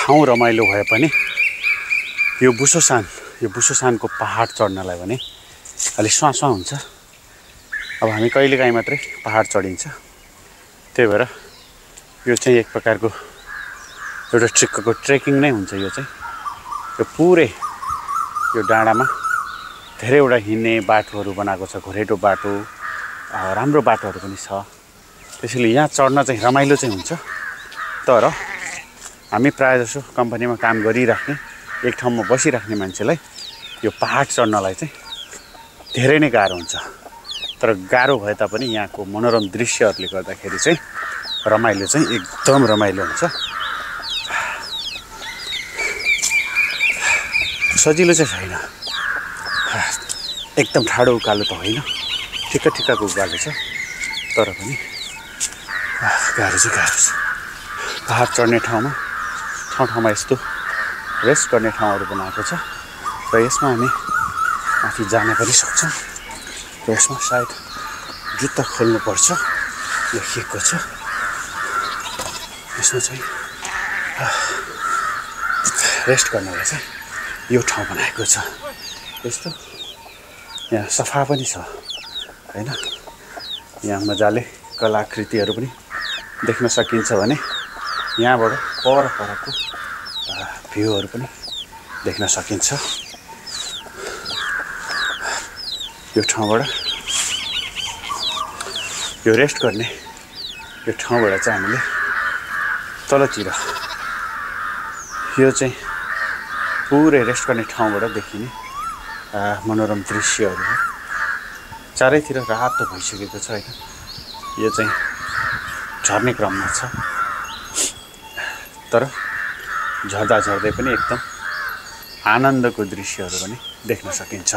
ठाउँ रमाइलो भए पनि यो बुसोसानको पहाड चढ्नलाई भने अलि स्वास्वा हुन्छ। अब हामी कहिलेकाहीँ मात्रै पहाड चढिन्छ, त्यही भएर यो चाहिँ एक प्रकारको एउटा ट्रेकिङ नै हुन्छ। यो चाहिँ यो पुरै यो डाँडामा धेरैवटा हिँड्ने बाटोहरू बनाएको छ, घोरेटो बाटो, राम्रो बाटोहरू पनि छ। त्यसैले यहाँ चढ्न चाहिँ रमाइलो चाहिँ हुन्छ। तर हामी प्रायःजसो कम्पनीमा काम गरिराख्ने, एक ठाउँमा बसिराख्ने मान्छेलाई यो पहाड चढ्नलाई चाहिँ धेरै नै गाह्रो हुन्छ। तर गाह्रो भए तापनि यहाँको मनोरम दृश्यहरूले गर्दाखेरि चाहिँ रमाइलो चाहिँ एकदम रमाइलो हुन्छ। सजिलो चाहिँ छैन, एकदम ठाडो उकालो त होइन, ठिक्क ठिक्कको उकालो छ। तर पनि गाह्रो चाहिँ गाह्रो छ। पहाड चढ्ने ठाउँमा यस्तो रेस्ट गर्ने ठाउँहरू बनाएको छ र यसमा हामी माथि जान पनि सक्छौँ। र यसमा सायद जुत्ता खोल्नुपर्छ लेखिएको छ। यसमा चाहिँ रेस्ट गर्नलाई चाहिँ यो ठाउँ बनाएको छ। यस्तो यहाँ सफा पनि छ हैन। यहाँ मजाले कलाकृतिहरू पनि देख्न सकिन्छ भने यहाँबाट परको भ्यूहरू पनि देख्न सकिन्छ। यो ठाउँबाट यो रेस्ट गर्ने यो ठाउँबाट चाहिँ हामीले तलतिर यो चाहिँ पुरै रेस्ट गर्ने ठाउँबाट देखिने मनोरम दृश्यहरू हो। चारैतिर रातो भइसकेको छ हैन। यो चाहिँ झर्ने क्रममा छ, तर झर्दा झर्दै पनि एकदम आनन्दको दृश्यहरू पनि देख्न सकिन्छ।